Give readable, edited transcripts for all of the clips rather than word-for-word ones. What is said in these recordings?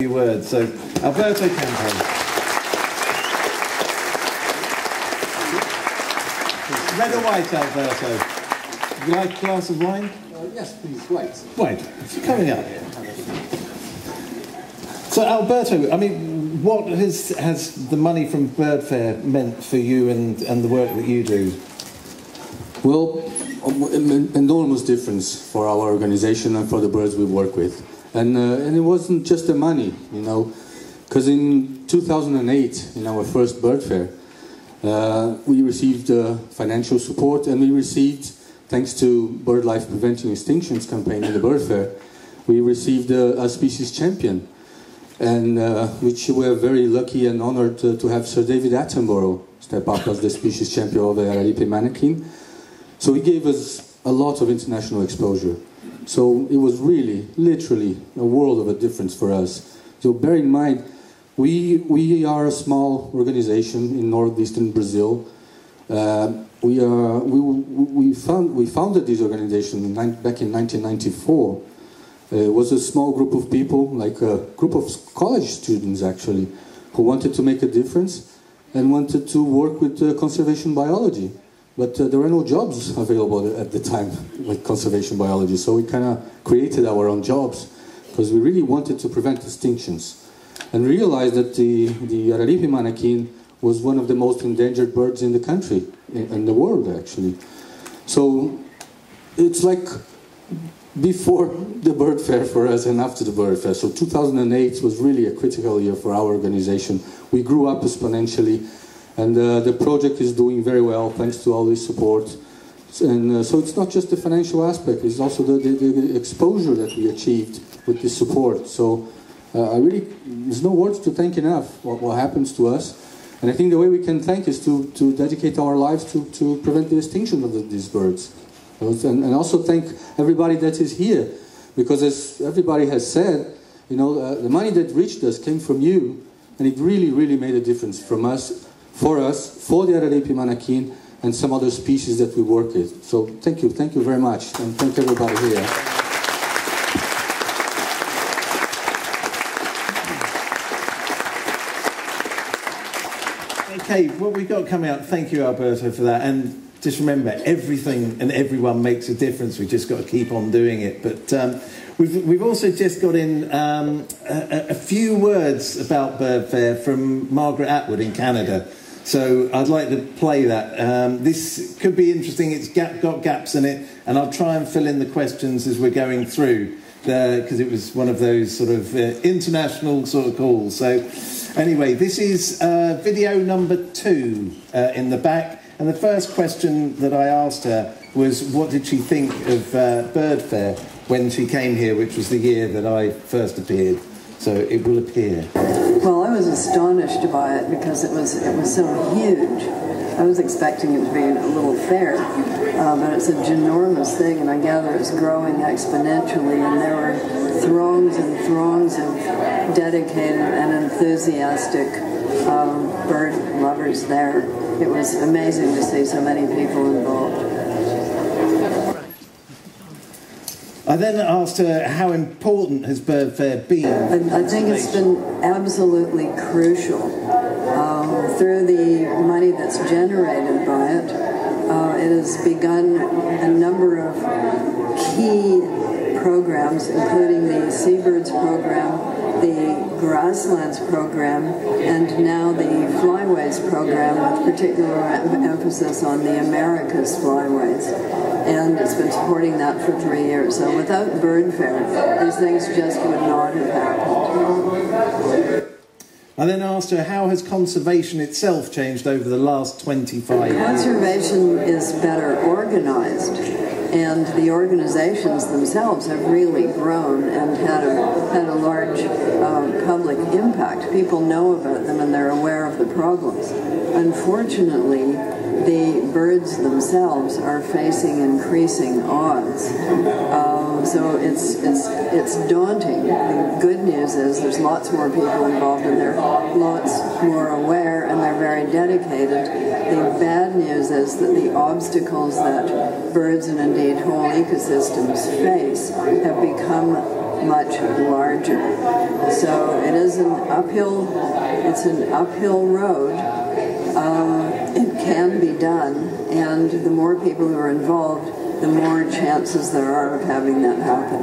few words. So, Alberto Campo. Red or white, Alberto? Would you like a glass of wine? Yes, please, white. White. It's coming up. So, Alberto, I mean, what has the money from Birdfair meant for you and the work that you do? Well, enormous difference for our organization and for the birds we work with. And it wasn't just the money, you know, because in 2008, in our first Birdfair, we received financial support, and we received, thanks to BirdLife Preventing Extinctions campaign in the Birdfair, we received a species champion, and which we are very lucky and honored to have Sir David Attenborough step up as the species champion of the Araripe Mannequin. So he gave us a lot of international exposure. So it was really, literally, a world of a difference for us. So bear in mind, we are a small organization in northeastern Brazil. We founded this organization back in 1994. It was a small group of people, like a group of college students actually, who wanted to make a difference and wanted to work with conservation biology. But there were no jobs available at the time with conservation biology, so we kind of created our own jobs because we really wanted to prevent extinctions and realized that the Araripe Mannequin was one of the most endangered birds in the country, in the world actually. So it's like before the Birdfair for us and after the Birdfair. So 2008 was really a critical year for our organization. We grew up exponentially. And the project is doing very well thanks to all this support. And so it's not just the financial aspect, it's also the exposure that we achieved with this support. So there's no words to thank enough what happens to us. And I think the way we can thank is to dedicate our lives to prevent the extinction of these birds. And also thank everybody that is here, because as everybody has said, you know, the money that reached us came from you, and it really, really made a difference for us, for the Araripe Mannequin and some other species that we work with. So thank you very much, and thank everybody here. Okay, what we've got coming up, thank you Alberto for that, and just remember, everything and everyone makes a difference, we've just got to keep on doing it. But we've also just got in a few words about Birdfair from Margaret Atwood in Canada. So I'd like to play that. This could be interesting. It's got gaps in it, and I'll try and fill in the questions as we're going through, because it was one of those sort of international sort of calls. So anyway, this is video number 2 in the back, and the first question that I asked her was, what did she think of Birdfair when she came here, which was the year that I first appeared. So it will appear. Well, I was astonished by it because it was so huge. I was expecting it to be a little fair, but it's a ginormous thing, and I gather it's growing exponentially, and there were throngs and throngs of dedicated and enthusiastic bird lovers there. It was amazing to see so many people involved. I then asked her, how important has Birdfair been? I think it's been absolutely crucial. Through the money that's generated by it, it has begun a number of key programs, including the Seabirds program, the Grasslands program, and now the Flyways program, with particular emphasis on the Americas Flyways. And it's been supporting that for 3 years. So without Birdfair, these things just would not have happened. I then asked her, how has conservation itself changed over the last 25 years? Conservation is better organized, and the organizations themselves have really grown and had a large public impact. People know about them and they're aware of the problems. Unfortunately, the birds themselves are facing increasing odds. So it's daunting. The good news is there's lots more people involved and they're lots more aware and they're very dedicated. The bad news is that the obstacles that birds and indeed whole ecosystems face have become much larger. So it is it's an uphill road. It can be done, and the more people who are involved, the more chances there are of having that happen.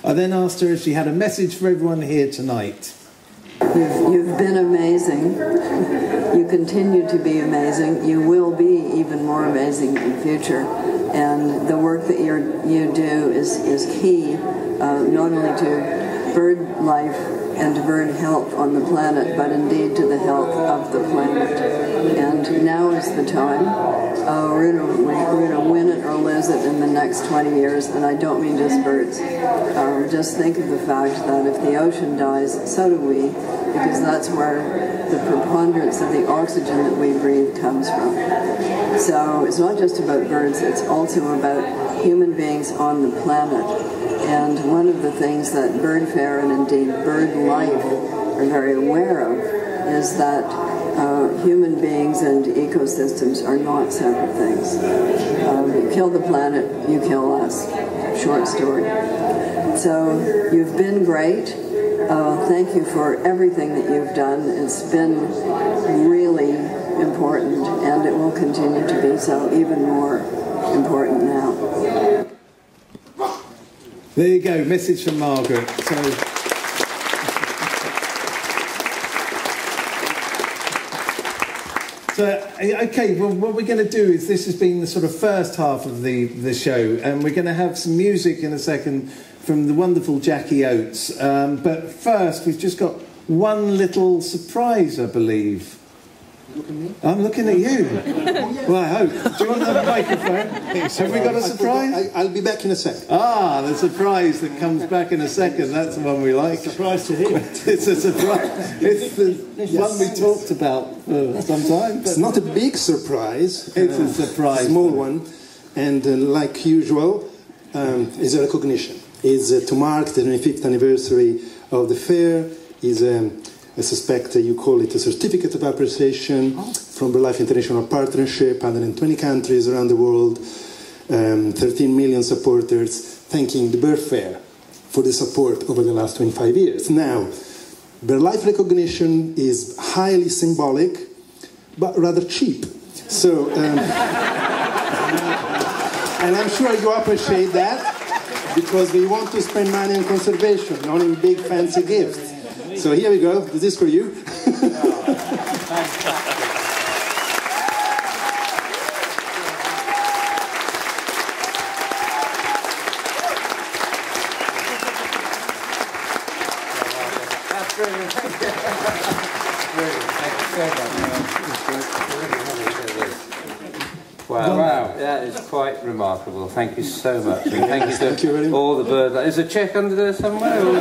I then asked her if she had a message for everyone here tonight. You've been amazing. You continue to be amazing. You will be even more amazing in the future. And the work that you do is key, not only to bird life and to bird health on the planet, but indeed to the health of the planet. And now is the time. We're going to win it or lose it in the next 20 years, and I don't mean just birds. Just think of the fact that if the ocean dies, so do we, because that's where the preponderance of the oxygen that we breathe comes from. So it's not just about birds, it's also about human beings on the planet. And one of the things that Birdfair and indeed bird life are very aware of is that human beings and ecosystems are not separate things. You kill the planet, you kill us. Short story. So you've been great. Thank you for everything that you've done. It's been really important, and it will continue to be so, even more important now. There you go, message from Margaret. So, okay, well, what we're going to do is, this has been the sort of first half of the show, and we're going to have some music in a second from the wonderful Jackie Oates. But first, we've just got one little surprise, I believe. Look at me? I'm looking at you. Well, I hope. Do you want the microphone? Have we got a surprise? I'll be back in a sec. Ah, the surprise that comes back in a second. That's the one we like. Surprise to him. It's a surprise. It's the one we talked about for some time. It's not a big surprise. It's a surprise. A small one. And like usual, is a recognition. Is to mark the 25th anniversary of the fair. I suspect you call it a certificate of appreciation from BirdLife International Partnership, 120 countries around the world, 13 million supporters, thanking the Birdfair for the support over the last 25 years. Now, BirdLife recognition is highly symbolic, but rather cheap. So, and I'm sure you appreciate that, because we want to spend money on conservation, not in big fancy gifts. So here we go. This is for you. That's brilliant. Thank you. Brilliant. Thank you so much. Wow, that is quite remarkable. Thank you so much. And thank you to all the birds. Is a check under there somewhere? Or...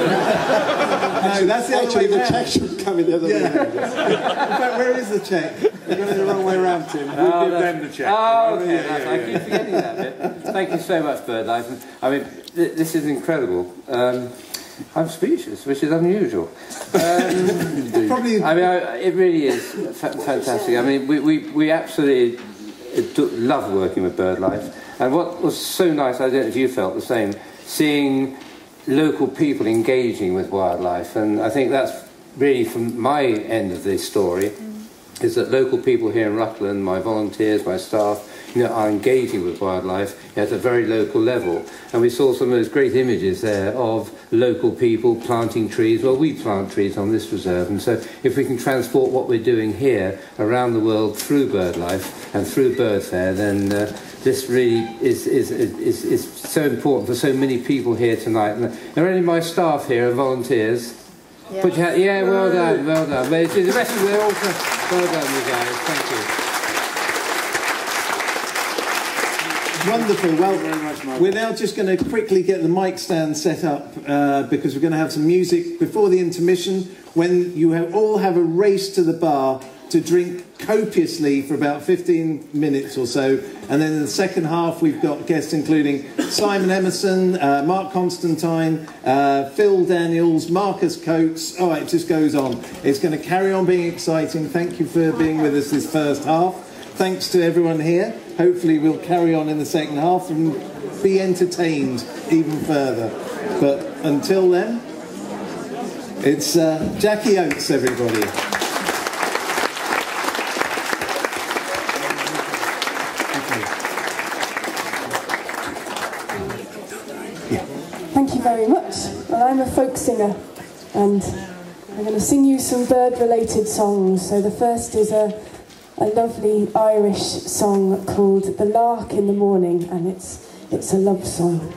No, that's the Actually, other way the check should come in the other way. In fact, where is the check? You're going the wrong way around, Tim. We'll give them the check. Oh, okay. I keep forgetting that bit. Thank you so much, BirdLife. I mean, this is incredible. I'm speechless, which is unusual. Probably. I mean, it really is fantastic. I mean, we absolutely love working with BirdLife, and what was so nice, I don't know if you felt the same, seeing local people engaging with wildlife. And I think that's really from my end of this story, is that local people here in Rutland, my volunteers, my staff, are engaging with wildlife at a very local level. And we saw some of those great images there of local people planting trees. Well, we plant trees on this reserve, and so if we can transport what we're doing here around the world through BirdLife and through Birdfair, then this really is so important for so many people here tonight. And only my staff here are volunteers. Yeah, yeah, well done, well done. But the rest of them, also well done, you guys. Thank you. Wonderful. Well, we're now just going to quickly get the mic stand set up because we're going to have some music before the intermission, when you all have a race to the bar to drink copiously for about 15 minutes or so. And then in the second half, we've got guests including Simon Emerson, Mark Constantine, Phil Daniels, Marcus Coates. It just goes on. It's going to carry on being exciting. Thank you for being with us this first half. thanks to everyone here. Hopefully we'll carry on in the second half and be entertained even further. But until then, it's Jackie Oates, everybody. Thank you very much. Well, I'm a folk singer, and I'm going to sing you some bird-related songs. So the first is a lovely Irish song called "The Lark in the Morning," and it's a love song.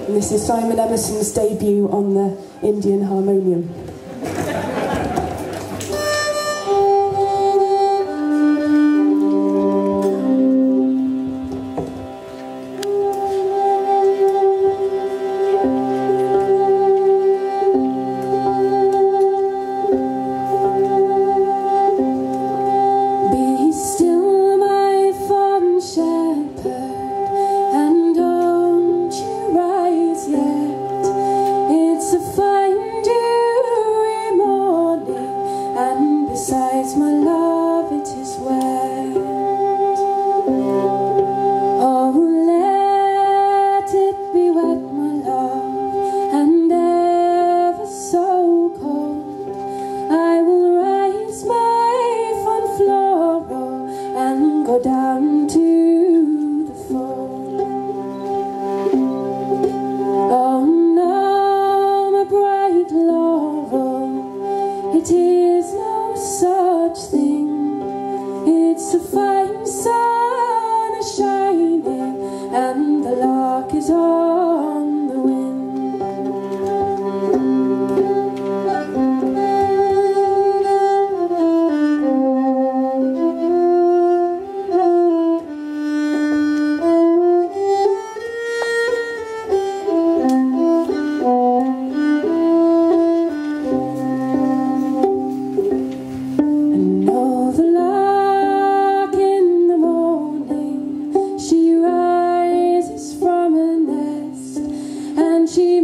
And this is Simon Emerson's debut on the Indian harmonium. She